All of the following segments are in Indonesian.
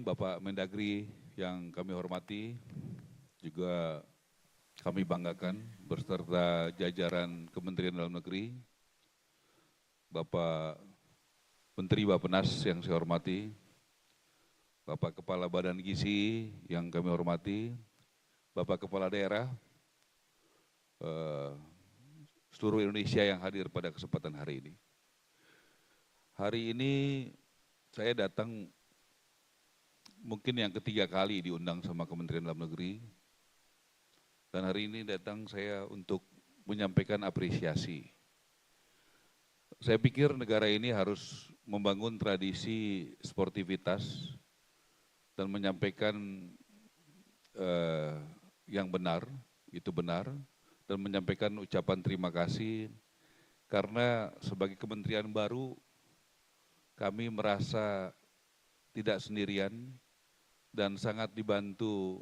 Bapak Mendagri yang kami hormati, juga kami banggakan beserta jajaran Kementerian Dalam Negeri, Bapak Menteri Bappenas yang saya hormati, Bapak Kepala Badan Gizi yang kami hormati, Bapak Kepala Daerah, seluruh Indonesia yang hadir pada kesempatan hari ini. Hari ini saya datang mungkin yang ketiga kali diundang sama Kementerian Dalam Negeri, dan hari ini datang saya untuk menyampaikan apresiasi. Saya pikir negara ini harus membangun tradisi sportivitas dan menyampaikan yang benar, itu benar, dan menyampaikan ucapan terima kasih karena sebagai kementerian baru kami merasa tidak sendirian dan sangat dibantu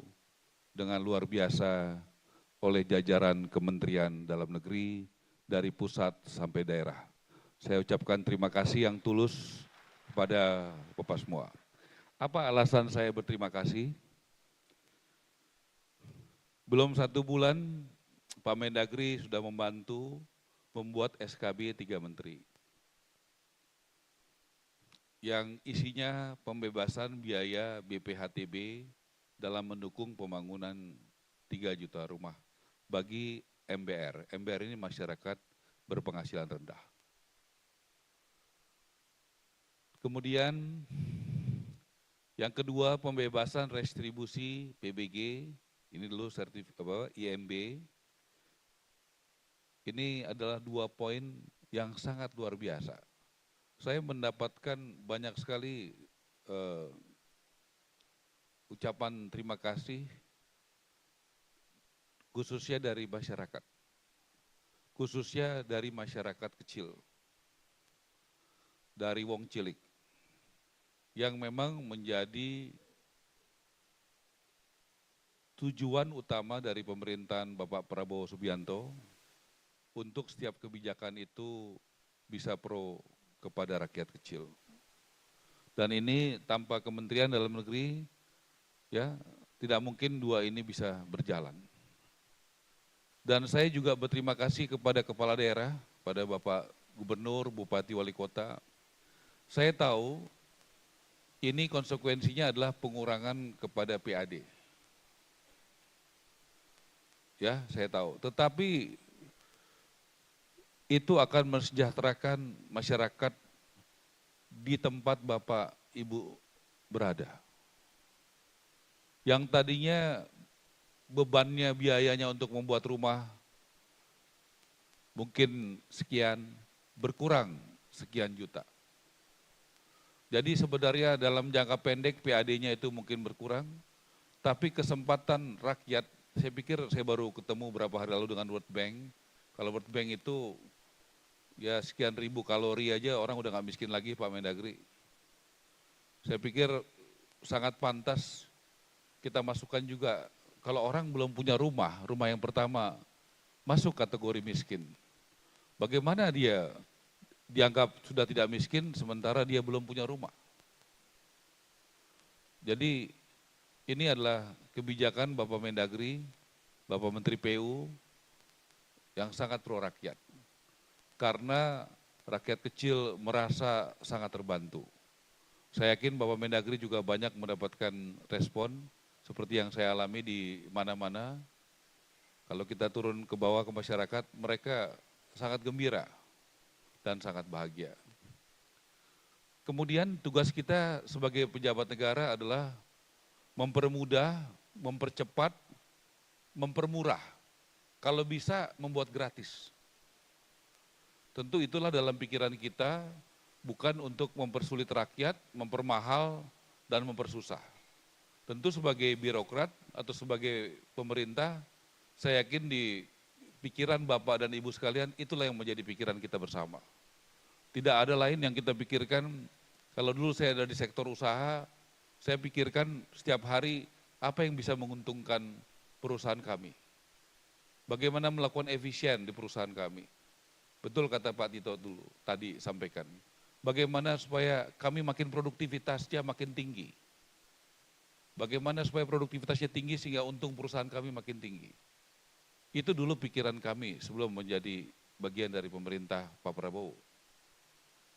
dengan luar biasa oleh jajaran Kementerian Dalam Negeri dari pusat sampai daerah. Saya ucapkan terima kasih yang tulus kepada Bapak semua. Apa alasan saya berterima kasih? Belum 1 bulan Pak Mendagri sudah membantu membuat SKB 3 menteri. Yang isinya pembebasan biaya BPHTB dalam mendukung pembangunan 3 juta rumah bagi MBR. MBR ini masyarakat berpenghasilan rendah. Kemudian yang kedua pembebasan restribusi PBG, ini dulu IMB. Ini adalah 2 poin yang sangat luar biasa. Saya mendapatkan banyak sekali ucapan terima kasih khususnya dari masyarakat. Khususnya dari masyarakat kecil. Dari wong cilik. Yang memang menjadi tujuan utama dari pemerintahan Bapak Prabowo Subianto untuk setiap kebijakan itu bisa pro kepada rakyat kecil. Dan ini tanpa Kementerian Dalam Negeri, ya tidak mungkin 2 ini bisa berjalan. Dan saya juga berterima kasih kepada kepala daerah, pada Bapak Gubernur, Bupati, Wali Kota. Saya tahu ini konsekuensinya adalah pengurangan kepada PAD. Ya, saya tahu. Tetapi itu akan mensejahterakan masyarakat di tempat Bapak Ibu berada. Yang tadinya bebannya biayanya untuk membuat rumah mungkin sekian, berkurang sekian juta. Jadi sebenarnya dalam jangka pendek PAD-nya itu mungkin berkurang, tapi kesempatan rakyat, saya pikir saya baru ketemu beberapa hari lalu dengan World Bank. Kalau World Bank itu ya sekian ribu kalori aja orang udah nggak miskin lagi Pak Mendagri. Saya pikir sangat pantas kita masukkan juga kalau orang belum punya rumah yang pertama masuk kategori miskin. Bagaimana dia dianggap sudah tidak miskin sementara dia belum punya rumah. Jadi ini adalah kebijakan Bapak Mendagri, Bapak Menteri PU yang sangat pro rakyat. Karena rakyat kecil merasa sangat terbantu. Saya yakin Bapak Mendagri juga banyak mendapatkan respon seperti yang saya alami di mana-mana. Kalau kita turun ke bawah ke masyarakat, mereka sangat gembira dan sangat bahagia. Kemudian tugas kita sebagai pejabat negara adalah mempermudah, mempercepat, mempermurah. Kalau bisa membuat gratis. Tentu itulah dalam pikiran kita, bukan untuk mempersulit rakyat, mempermahal, dan mempersusah. Tentu sebagai birokrat atau sebagai pemerintah, saya yakin di pikiran Bapak dan Ibu sekalian, itulah yang menjadi pikiran kita bersama. Tidak ada lain yang kita pikirkan, kalau dulu saya ada di sektor usaha, saya pikirkan setiap hari apa yang bisa menguntungkan perusahaan kami. Bagaimana melakukan efisien di perusahaan kami. Betul kata Pak Tito dulu, tadi sampaikan. Bagaimana supaya kami makin produktivitasnya makin tinggi. Bagaimana supaya produktivitasnya tinggi sehingga untung perusahaan kami makin tinggi. Itu dulu pikiran kami sebelum menjadi bagian dari pemerintah Pak Prabowo.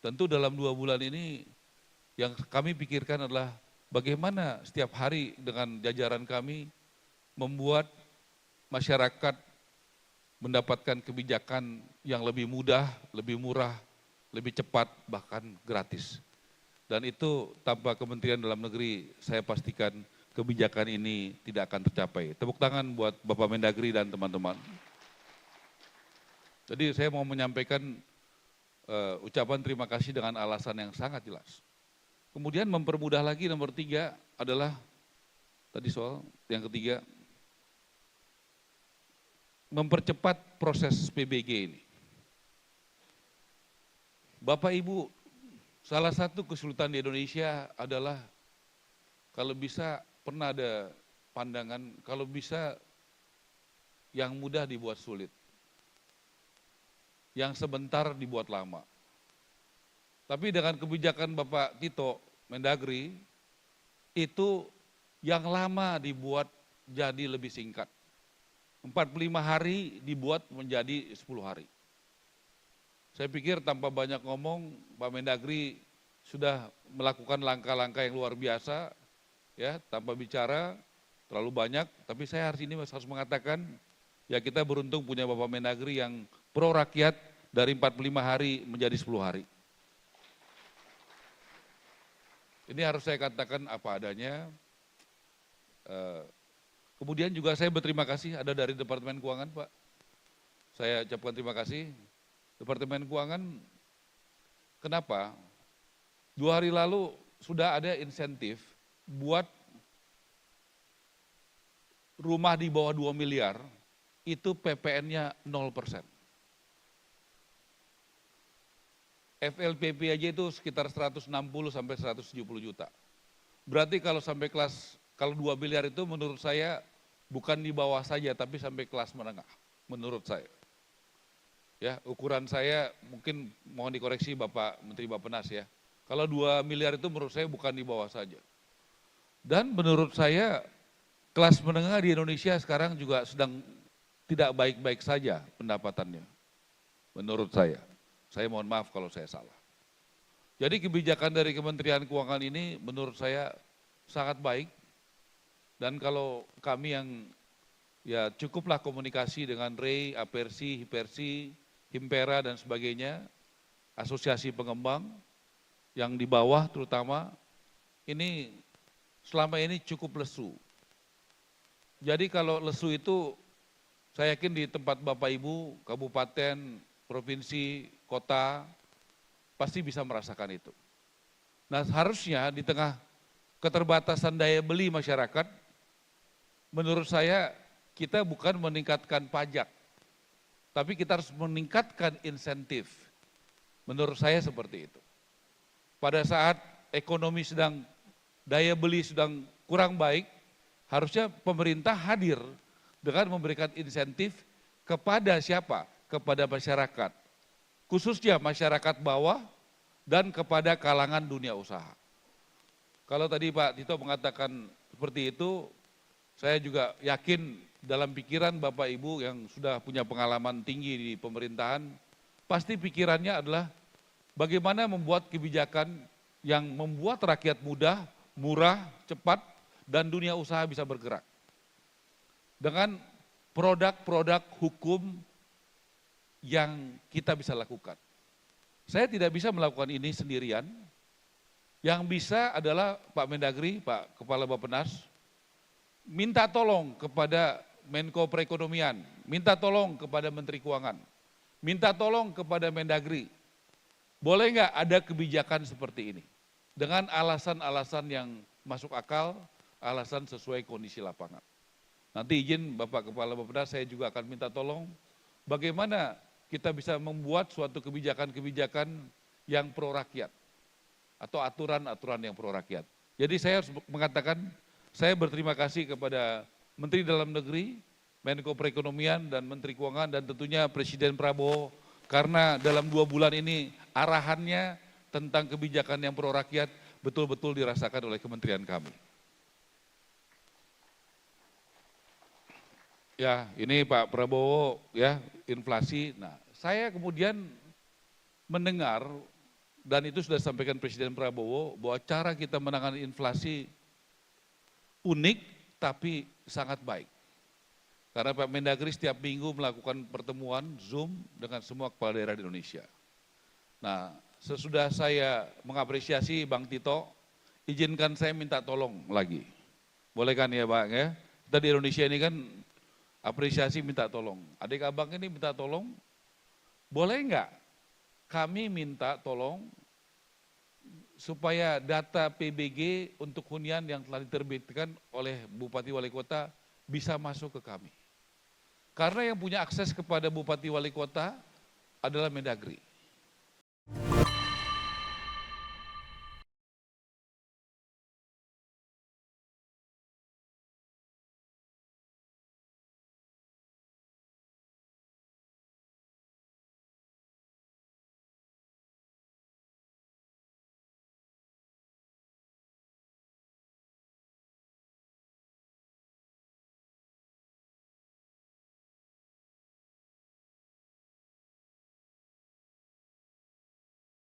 Tentu dalam 2 bulan ini yang kami pikirkan adalah bagaimana setiap hari dengan jajaran kami membuat masyarakat mendapatkan kebijakan yang lebih mudah, lebih murah, lebih cepat, bahkan gratis. Dan itu tanpa Kementerian Dalam Negeri, saya pastikan kebijakan ini tidak akan tercapai. Tepuk tangan buat Bapak Mendagri dan teman-teman. Jadi saya mau menyampaikan ucapan terima kasih dengan alasan yang sangat jelas. Kemudian mempermudah lagi nomor 3 adalah, tadi soal yang ketiga, mempercepat proses PBG ini. Bapak Ibu, salah satu kesulitan di Indonesia adalah kalau bisa pernah ada pandangan, kalau bisa yang mudah dibuat sulit, yang sebentar dibuat lama. Tapi dengan kebijakan Bapak Tito Mendagri, itu yang lama dibuat jadi lebih singkat. 45 hari dibuat menjadi 10 hari. Saya pikir tanpa banyak ngomong, Pak Mendagri sudah melakukan langkah-langkah yang luar biasa, ya, tanpa bicara terlalu banyak. Tapi saya hari ini harus mengatakan, ya kita beruntung punya Bapak Mendagri yang pro rakyat dari 45 hari menjadi 10 hari. Ini harus saya katakan apa adanya. Kemudian juga saya berterima kasih ada dari Departemen Keuangan, Pak. Saya ucapkan terima kasih. Departemen Keuangan, kenapa? 2 hari lalu sudah ada insentif buat rumah di bawah 2 miliar, itu PPN-nya 0%. FLPP aja itu sekitar 160 sampai 170 juta. Berarti kalau sampai kalau 2 miliar itu menurut saya bukan di bawah saja, tapi sampai kelas menengah, menurut saya. Ya, ukuran saya mungkin mohon dikoreksi Bapak Menteri Bappenas ya. Kalau 2 miliar itu menurut saya bukan di bawah saja. Dan menurut saya kelas menengah di Indonesia sekarang juga sedang tidak baik-baik saja pendapatannya. Menurut saya. Saya mohon maaf kalau saya salah. Jadi kebijakan dari Kementerian Keuangan ini menurut saya sangat baik. Dan kalau kami yang ya cukuplah komunikasi dengan REI, Apersi, Hipersi, Himpera dan sebagainya, asosiasi pengembang yang di bawah terutama, ini selama ini cukup lesu. Jadi kalau lesu itu, saya yakin di tempat Bapak Ibu, kabupaten, provinsi, kota, pasti bisa merasakan itu. Nah harusnya di tengah keterbatasan daya beli masyarakat, menurut saya kita bukan meningkatkan pajak, tapi kita harus meningkatkan insentif. Menurut saya seperti itu. Pada saat ekonomi sedang, daya beli sedang kurang baik, harusnya pemerintah hadir dengan memberikan insentif kepada siapa? Kepada masyarakat. Khususnya masyarakat bawah dan kepada kalangan dunia usaha. Kalau tadi Pak Tito mengatakan seperti itu, saya juga yakin dalam pikiran Bapak Ibu yang sudah punya pengalaman tinggi di pemerintahan, pasti pikirannya adalah bagaimana membuat kebijakan yang membuat rakyat mudah, murah, cepat, dan dunia usaha bisa bergerak. Dengan produk-produk hukum yang kita bisa lakukan. Saya tidak bisa melakukan ini sendirian, yang bisa adalah Pak Mendagri, Pak Kepala Bappenas, minta tolong kepada Menko Perekonomian, minta tolong kepada Menteri Keuangan, minta tolong kepada Mendagri. Boleh nggak ada kebijakan seperti ini? Dengan alasan-alasan yang masuk akal, alasan sesuai kondisi lapangan. Nanti izin Bapak Kepala Bappenas, saya juga akan minta tolong bagaimana kita bisa membuat suatu kebijakan-kebijakan yang pro rakyat atau aturan-aturan yang pro rakyat. Jadi saya harus mengatakan, saya berterima kasih kepada Menteri Dalam Negeri, Menko Perekonomian dan Menteri Keuangan dan tentunya Presiden Prabowo karena dalam 2 bulan ini arahannya tentang kebijakan yang pro rakyat betul-betul dirasakan oleh kementerian kami. Ya, ini Pak Prabowo ya, inflasi. Nah, saya kemudian mendengar dan itu sudah disampaikan Presiden Prabowo bahwa cara kita menangani inflasi unik tapi sangat baik. Karena Pak Mendagri setiap minggu melakukan pertemuan Zoom dengan semua kepala daerah di Indonesia. Nah, sesudah saya mengapresiasi Bang Tito, izinkan saya minta tolong lagi. Boleh kan ya Bang ya? Kita di Indonesia ini kan apresiasi minta tolong. Adik abang ini minta tolong, boleh enggak kami minta tolong supaya data PBG untuk hunian yang telah diterbitkan oleh Bupati Wali Kota bisa masuk ke kami. Karena yang punya akses kepada Bupati Wali Kota adalah Mendagri.